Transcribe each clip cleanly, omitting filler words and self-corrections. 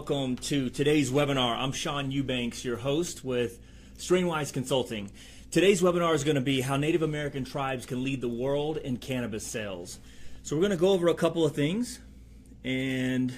welcome to today's webinar. I'm Sean Eubanks, your host with STRAINWISE Consulting. Today's webinar is going to be how Native American tribes can lead the world in cannabis sales. So we're going to go over a couple of things. And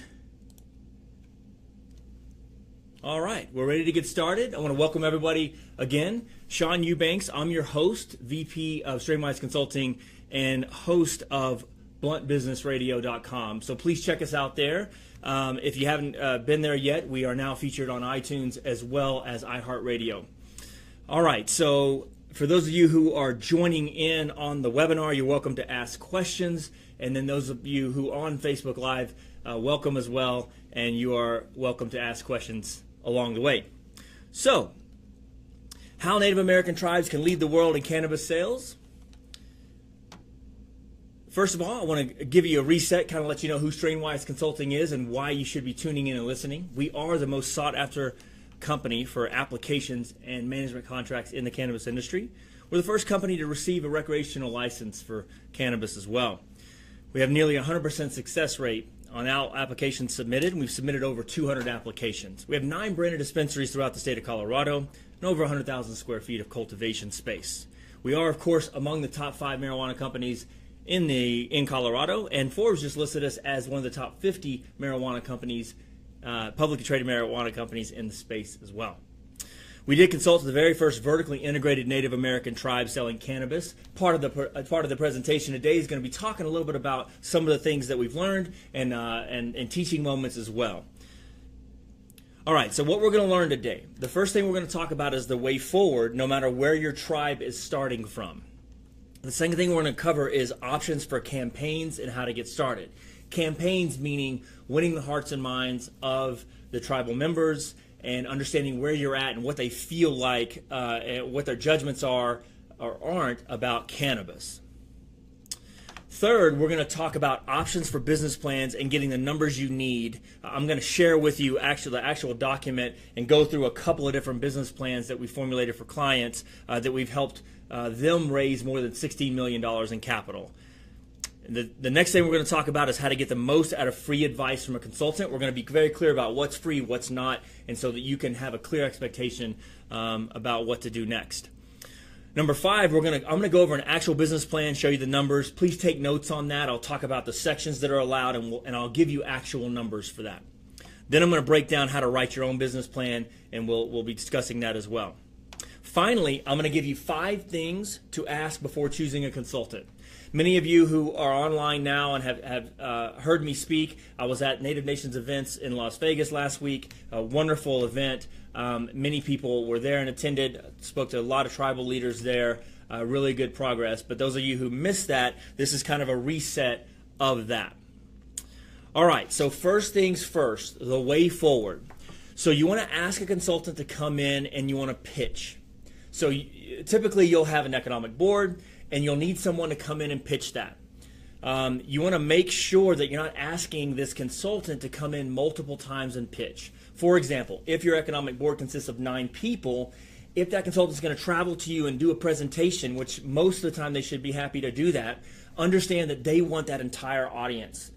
all right, we're ready to get started. I want to welcome everybody again. Sean Eubanks, I'm your host, VP of STRAINWISE Consulting and host of bluntbusinessradio.com. So please check us out there. If you haven't been there yet, we are now featured on iTunes as well as iHeartRadio. All right, so for those of you who are joining in on the webinar, you're welcome to ask questions. And then those of you who are on Facebook Live, welcome as well. And you are welcome to ask questions along the way. So, how Native American tribes can lead the world in cannabis sales. First of all, I want to give you a reset, kind of let you know who STRAINWISE Consulting is and why you should be tuning in and listening. We are the most sought after company for applications and management contracts in the cannabis industry. We're the first company to receive a recreational license for cannabis as well. We have nearly 100% success rate on our applications submitted, and we've submitted over 200 applications. We have 9 branded dispensaries throughout the state of Colorado and over 100,000 square feet of cultivation space. We are, of course, among the top 5 marijuana companies in Colorado, and Forbes just listed us as one of the top 50 marijuana companies, publicly traded marijuana companies in the space as well. We did consult the very first vertically integrated Native American tribe selling cannabis. Part of the presentation today is going to be talking a little bit about some of the things that we've learned and teaching moments as well. All right, so what we're going to learn today, the first thing we're going to talk about is the way forward, no matter where your tribe is starting from. The second thing we're going to cover is options for campaigns and how to get started. Campaigns meaning winning the hearts and minds of the tribal members and understanding where you're at and what they feel like, and what their judgments are or aren't about cannabis. Third, we're going to talk about options for business plans and getting the numbers you need. I'm going to share with you the actual document and go through a couple of different business plans that we formulated for clients that we've helped them raise more than $16 million in capital. The next thing we're going to talk about is how to get the most out of free advice from a consultant. We're going to be very clear about what's free, what's not, and so that you can have a clear expectation about what to do next. Number 5, I'm going to go over an actual business plan, show you the numbers. Please take notes on that. I'll talk about the sections that are allowed, and I'll give you actual numbers for that. Then I'm going to break down how to write your own business plan, and we'll be discussing that as well. Finally, I'm going to give you 5 things to ask before choosing a consultant. Many of you who are online now and have heard me speak, I was at Native Nations events in Las Vegas last week, a wonderful event. Many people were there and attended, spoke to a lot of tribal leaders there, really good progress. But those of you who missed that, this is kind of a reset of that. All right, so first things first, the way forward. So you want to ask a consultant to come in and you want to pitch. So typically you'll have an economic board and you'll need someone to come in and pitch that. You want to make sure that you're not asking this consultant to come in multiple times and pitch. For example, if your economic board consists of 9 people, if that consultant is going to travel to you and do a presentation, which most of the time they should be happy to do that, understand that they want that entire audience.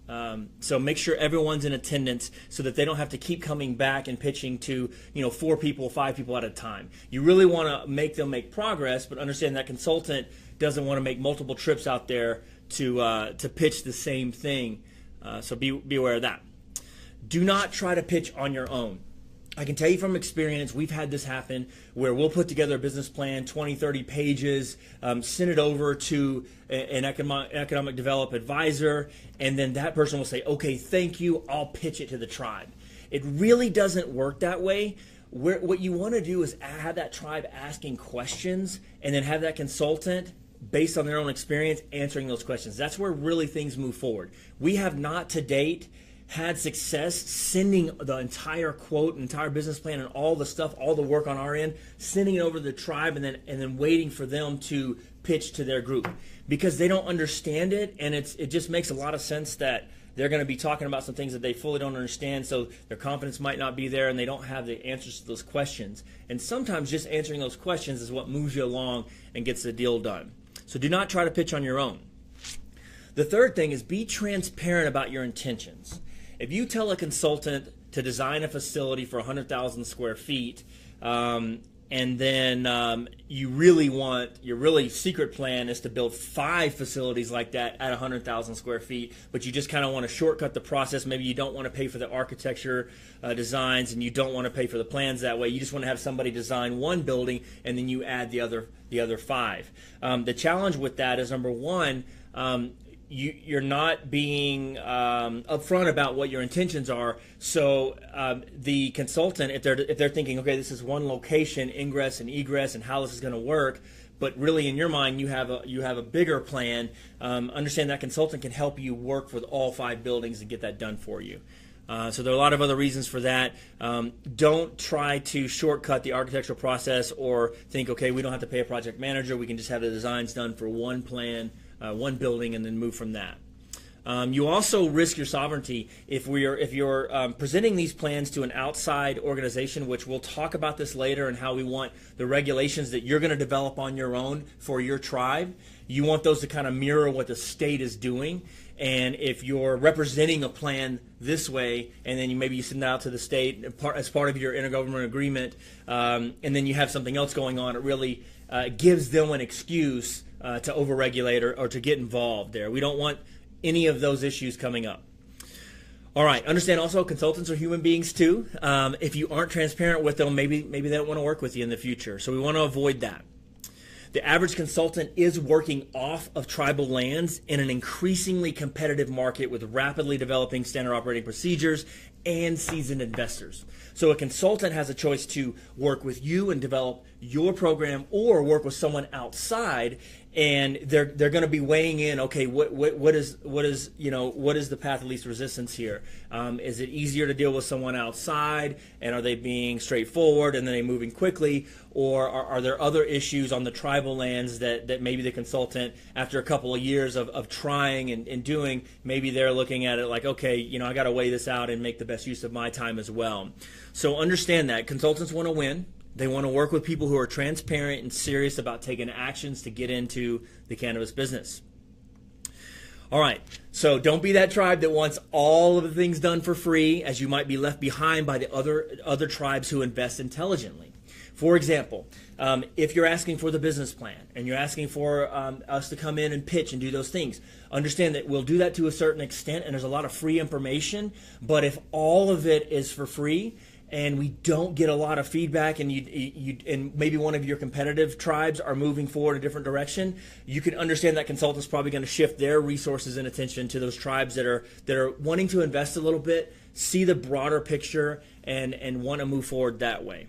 So make sure everyone's in attendance so that they don't have to keep coming back and pitching to 4 people, 5 people at a time. You really want to make them make progress, but understand that consultant doesn't want to make multiple trips out there to pitch the same thing. So be aware of that. Do not try to pitch on your own. I can tell you from experience, we've had this happen where we'll put together a business plan, 20, 30 pages, send it over to an economic development advisor, and then that person will say, okay, thank you, I'll pitch it to the tribe. It really doesn't work that way. What you want to do is have that tribe asking questions and then have that consultant, based on their own experience, answering those questions. That's where really things move forward. We have not to date had success sending the entire quote, entire business plan, and all the stuff, all the work on our end, sending it over to the tribe and then waiting for them to pitch to their group because they don't understand it, and it just makes a lot of sense that they're going to be talking about some things that they fully don't understand, so their confidence might not be there and they don't have the answers to those questions. And sometimes just answering those questions is what moves you along and gets the deal done. So do not try to pitch on your own. The third thing is be transparent about your intentions. If you tell a consultant to design a facility for 100,000 square feet. And then your really secret plan is to build 5 facilities like that at 100,000 square feet, but you just kind of want to shortcut the process. Maybe you don't want to pay for the architecture designs, and you don't want to pay for the plans that way. You just want to have somebody design one building, and then you add the other 5. The challenge with that is, number one, you're not being upfront about what your intentions are. So the consultant, if they're thinking, okay, this is one location, ingress and egress, and how this is going to work, but really in your mind you have a bigger plan, understand that consultant can help you work with all 5 buildings and get that done for you. So there are a lot of other reasons for that. Don't try to shortcut the architectural process or think, okay, we don't have to pay a project manager. We can just have the designs done for one plan, one building, and then move from that. You also risk your sovereignty if you're presenting these plans to an outside organization, which we'll talk about this later and how we want the regulations that you're going to develop on your own for your tribe. You want those to kind of mirror what the state is doing. And if you're representing a plan this way, and then maybe you send it out to the state as part of your intergovernmental agreement, and then you have something else going on, it really gives them an excuse to overregulate or to get involved there. We don't want any of those issues coming up. All right, understand also consultants are human beings too. If you aren't transparent with them, maybe they don't want to work with you in the future. So we want to avoid that. The average consultant is working off of tribal lands in an increasingly competitive market with rapidly developing standard operating procedures and seasoned investors. So a consultant has a choice to work with you and develop your program, or work with someone outside, and they're going to be weighing in. Okay, what is the path of least resistance here? Is it easier to deal with someone outside, and are they being straightforward and then they moving quickly, or are there other issues on the tribal lands that maybe the consultant, after a couple of years of trying and doing, maybe they're looking at it like, okay, I got to weigh this out and make the best use of my time as well. So understand that consultants want to win. They want to work with people who are transparent and serious about taking actions to get into the cannabis business. All right, so don't be that tribe that wants all of the things done for free, as you might be left behind by the other tribes who invest intelligently. For example, if you're asking for the business plan and you're asking for us to come in and pitch and do those things, understand that we'll do that to a certain extent, and there's a lot of free information. But if all of it is for free and we don't get a lot of feedback, and and maybe one of your competitive tribes are moving forward a different direction, you can understand that consultant's probably going to shift their resources and attention to those tribes that are wanting to invest a little bit, see the broader picture, and want to move forward that way.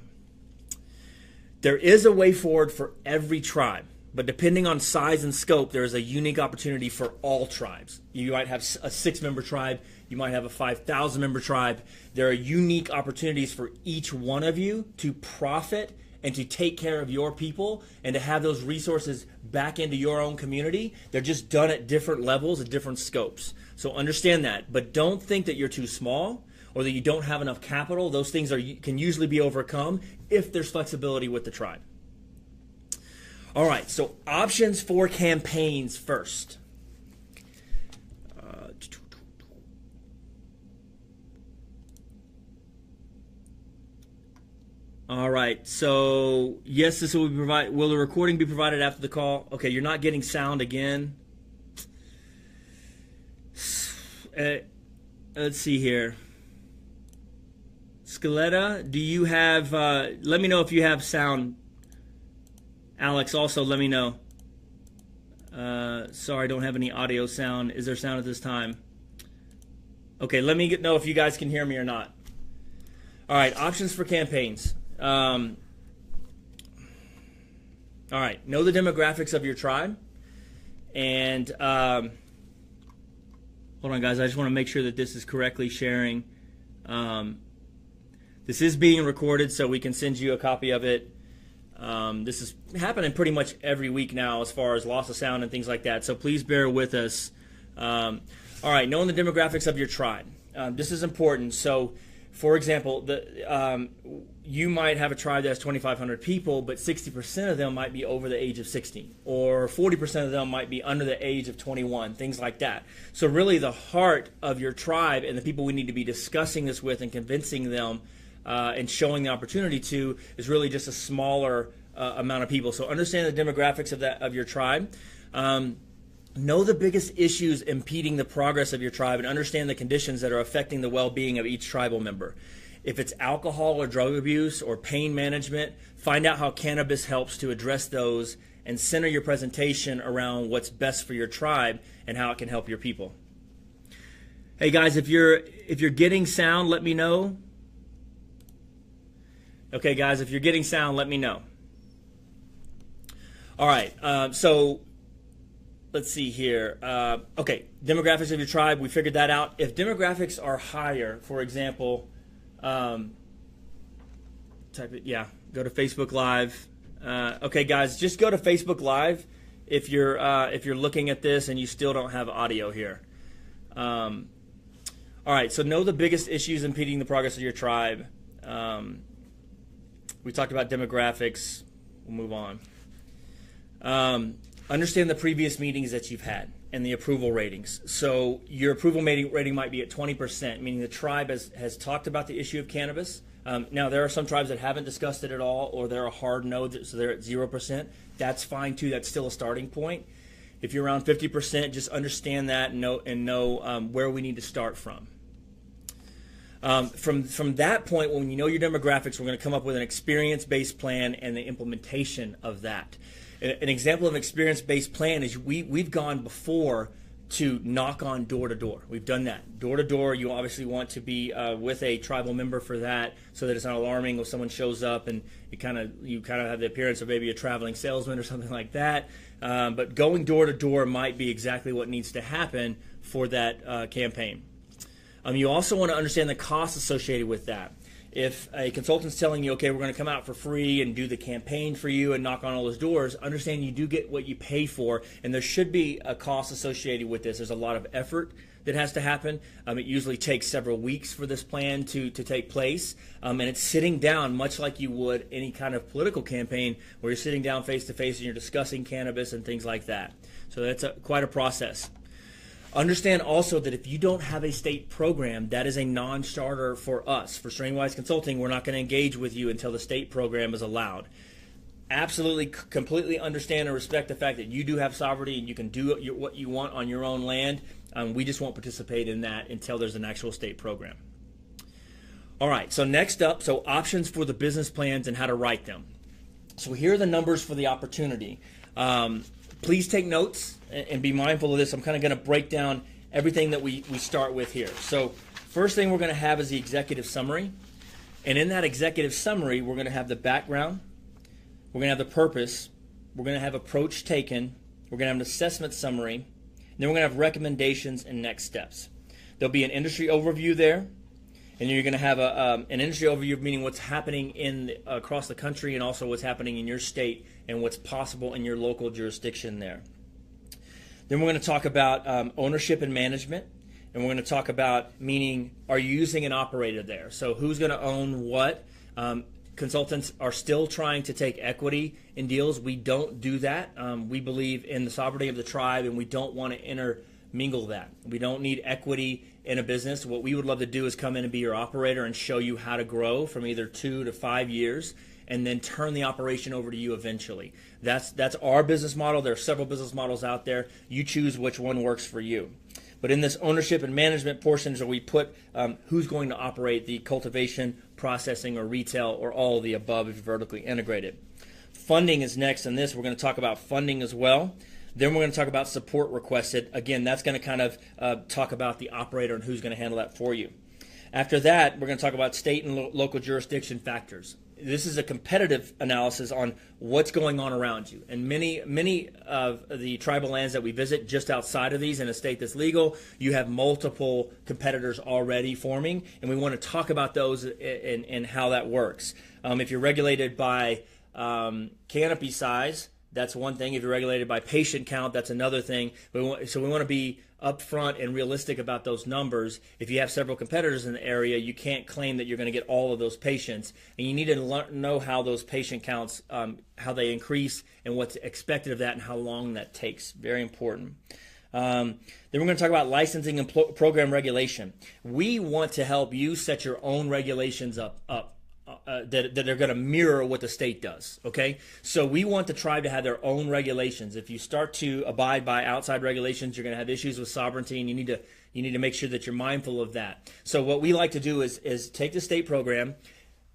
There is a way forward for every tribe, but depending on size and scope, there is a unique opportunity for all tribes. You might have a 6-member tribe, you might have a 5,000-member tribe. There are unique opportunities for each one of you to profit and to take care of your people and to have those resources back into your own community. They're just done at different levels, at different scopes. So understand that, but don't think that you're too small or that you don't have enough capital. Those things can usually be overcome if there's flexibility with the tribe. All right, so options for campaigns first. All right, so yes, this will be provided. Will the recording be provided after the call? Okay, you're not getting sound again. Let's see here. Scaletta, do you have, let me know if you have sound. Alex, also let me know. Sorry, I don't have any audio sound. Is there sound at this time? Okay, let me know if you guys can hear me or not. All right, options for campaigns. All right, know the demographics of your tribe. And hold on, guys. I just want to make sure that this is correctly sharing. This is being recorded, so we can send you a copy of it. This is happening pretty much every week now as far as loss of sound and things like that, so please bear with us. All right, knowing the demographics of your tribe. This is important. So For example, you might have a tribe that has 2,500 people, but 60% of them might be over the age of 60, or 40% of them might be under the age of 21, things like that. So really the heart of your tribe and the people we need to be discussing this with and convincing them and showing the opportunity to is really just a smaller amount of people. So understand the demographics of your tribe. Know the biggest issues impeding the progress of your tribe and understand the conditions that are affecting the well-being of each tribal member. If it's alcohol or drug abuse or pain management, find out how cannabis helps to address those and center your presentation around what's best for your tribe and how it can help your people. Hey guys, if you're getting sound, let me know. Okay guys, if you're getting sound, let me know. All right, so let's see here. Okay, demographics of your tribe, we figured that out. If demographics are higher, for example, type it, yeah, go to Facebook Live. Okay, guys, just go to Facebook Live if you're looking at this and you still don't have audio here. All right, so know the biggest issues impeding the progress of your tribe. We talked about demographics. We'll move on. Understand the previous meetings that you've had and the approval ratings. So your approval rating might be at 20%, meaning the tribe has talked about the issue of cannabis. Now, there are some tribes that haven't discussed it at all, or they're a hard no, so they're at 0%. That's fine, too. That's still a starting point. If you're around 50%, just understand that and know where we need to start from. From that point, when you know your demographics, we're going to come up with an experience-based plan and the implementation of that. An example of an experience-based plan is we've gone before to knock on door to door. We've done that. Door to door, you obviously want to be with a tribal member for that so that it's not alarming when someone shows up and you kind of have the appearance of maybe a traveling salesman or something like that. But going door to door might be exactly what needs to happen for that campaign. You also want to understand the costs associated with that. If a consultant's telling you, okay, we're going to come out for free and do the campaign for you and knock on all those doors, understand you do get what you pay for, and there should be a cost associated with this. There's a lot of effort that has to happen. It usually takes several weeks for this plan to take place, and it's sitting down much like you would any kind of political campaign where you're sitting down face to face and you're discussing cannabis and things like that. So that's quite a process. Understand also that if you don't have a state program, that is a non-starter for us. For STRAINWISE Consulting, we're not going to engage with you until the state program is allowed. Absolutely, completely understand and respect the fact that you do have sovereignty and you can do what you want on your own land. We just won't participate in that until there's an actual state program. All right, so next up, options for the business plans and how to write them. So here are the numbers for the opportunity. Please take notes and be mindful of this. I'm kind of going to break down everything that we start with here. So first thing we're going to have is the executive summary. And in that executive summary, we're going to have the background, we're going to have the purpose, we're going to have approach taken, we're going to have an assessment summary, and then we're going to have recommendations and next steps. There'll be an industry overview there, and you're going to have an industry overview, meaning what's happening across the country and also what's happening in your state and what's possible in your local jurisdiction there. Then we're going to talk about ownership and management, and we're going to talk about meaning, are you using an operator there? So who's going to own what? Consultants are still trying to take equity in deals. We don't do that. We believe in the sovereignty of the tribe, and we don't want to intermingle that. We don't need equity in a business. What we would love to do is come in and be your operator and show you how to grow from either 2 to 5 years and then turn the operation over to you eventually. That's our business model. There are several business models out there. You choose which one works for you. But in this ownership and management portions where we put who's going to operate the cultivation, processing, or retail, or all of the above if you're vertically integrated. Funding is next in this. We're going to talk about funding as well. Then we're going to talk about support requested. Again, that's going to kind of talk about the operator and who's going to handle that for you. After that, we're going to talk about state and local jurisdiction factors. This is a competitive analysis on what's going on around you. And many of the tribal lands that we visit just outside of these in a state that's legal, you have multiple competitors already forming, and we want to talk about those and how that works. If you're regulated by canopy size, that's one thing. If you're regulated by patient count, that's another thing. So we want to be upfront and realistic about those numbers. If you have several competitors in the area, you can't claim that you're going to get all of those patients, and you need to know how those patient counts, how they increase, and what's expected of that, and how long that takes. Very important. Then we're going to talk about licensing and program regulation. We want to help you set your own regulations up. That are going to mirror what the state does, okay? So we want the tribe to have their own regulations. If you start to abide by outside regulations, you're going to have issues with sovereignty, and you need to make sure that you're mindful of that. So what we like to do is take the state program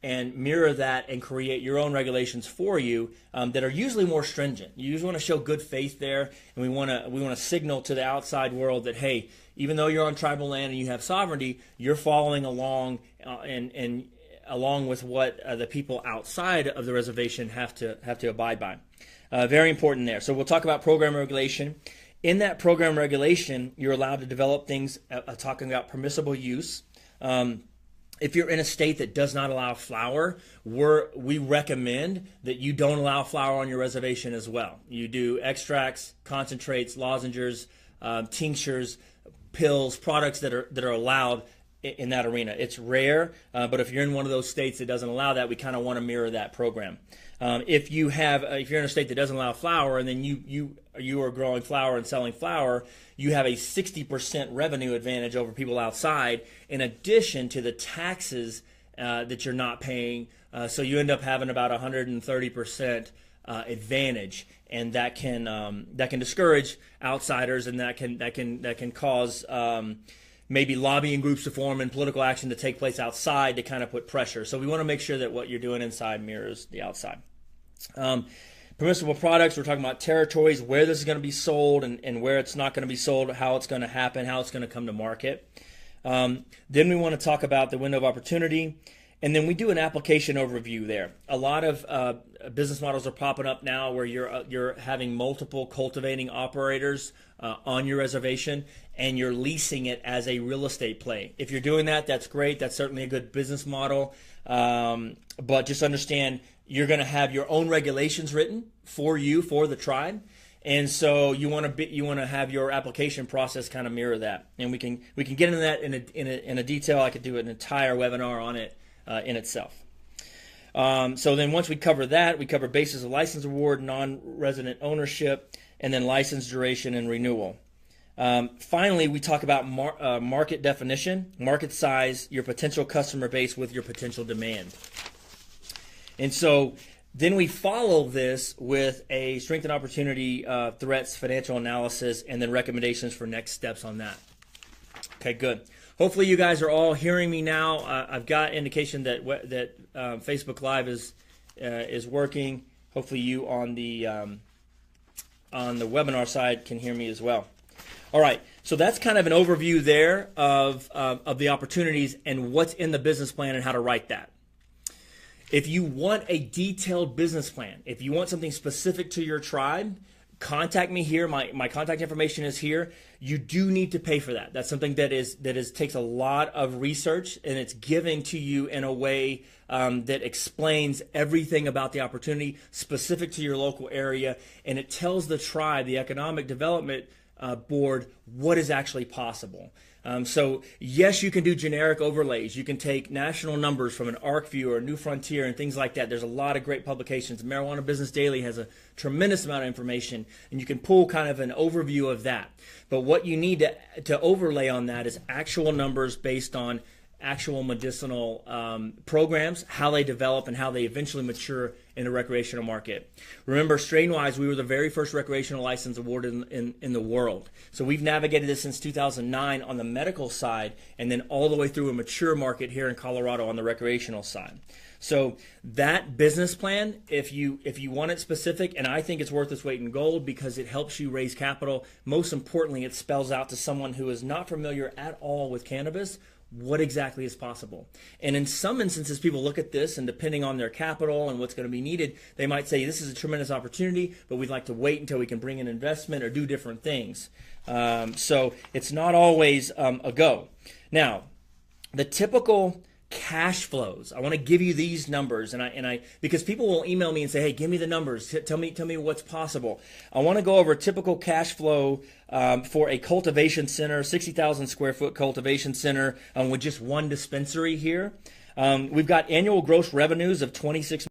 and mirror that and create your own regulations for you that are usually more stringent. You usually want to show good faith there, and we want to signal to the outside world that, hey, even though you're on tribal land and you have sovereignty, you're following along and along with what the people outside of the reservation have to abide by. Very important there. So we'll talk about program regulation. In that program regulation, you're allowed to develop things talking about permissible use. If you're in a state that does not allow flower, we recommend that you don't allow flower on your reservation as well. You do extracts, concentrates, lozenges, tinctures, pills, products that are allowed in that arena. It's rare, but if you're in one of those states that doesn't allow that, we kind of want to mirror that program. If you're in a state that doesn't allow flower, and then you are growing flower and selling flower, you have a 60% revenue advantage over people outside, in addition to the taxes that you're not paying. So you end up having about 130% advantage, and that can discourage outsiders, and that can cause maybe lobbying groups to form and political action to take place outside to kind of put pressure. So we want to make sure that what you're doing inside mirrors the outside. Permissible products, we're talking about territories, where this is going to be sold and where it's not going to be sold, how it's going to happen, how it's going to come to market. Then we want to talk about the window of opportunity. And then we do an application overview there. A lot of business models are popping up now where you're having multiple cultivating operators on your reservation, and you're leasing it as a real estate play. If you're doing that, that's great. That's certainly a good business model. But just understand, you're going to have your own regulations written for you, for the tribe. And so you want to have your application process kind of mirror that. And we can get into that in a detail. I could do an entire webinar on it in itself. So then once we cover that, we cover basis of license award, non-resident ownership, and then license duration and renewal. Finally, we talk about market definition, market size, your potential customer base with your potential demand. And so then we follow this with a strength and opportunity, threats, financial analysis, and then recommendations for next steps on that. Okay, good. Hopefully you guys are all hearing me now. I've got indication that Facebook Live is working. Hopefully you on the webinar side can hear me as well. All right, so that's kind of an overview there of the opportunities and what's in the business plan and how to write that. If you want a detailed business plan, if you want something specific to your tribe, contact me here. My contact information is here. You do need to pay for that. That's something that takes a lot of research, and it's given to you in a way that explains everything about the opportunity specific to your local area, and it tells the tribe, the economic development board, what is actually possible. So yes, you can do generic overlays. You can take national numbers from an ArcView or New Frontier and things like that. There's a lot of great publications. Marijuana Business Daily has a tremendous amount of information, and you can pull kind of an overview of that. But what you need to overlay on that is actual numbers based on actual medicinal programs, how they develop and how they eventually mature in a recreational market. Remember, STRAINWISE, we were the very first recreational license awarded in the world. So we've navigated this since 2009 on the medical side, and then all the way through a mature market here in Colorado on the recreational side. So that business plan, if you want it specific, and I think it's worth its weight in gold because it helps you raise capital. Most importantly, it spells out to someone who is not familiar at all with cannabis what exactly is possible. And in some instances, people look at this, and depending on their capital and what's going to be needed, they might say, this is a tremendous opportunity, but we'd like to wait until we can bring in investment or do different things. So it's not always a go. Now, the typical cash flows. I want to give you these numbers, and I because people will email me and say, "Hey, give me the numbers. Tell me what's possible." I want to go over a typical cash flow for a cultivation center, 60,000 square foot cultivation center with just one dispensary here. We've got annual gross revenues of $26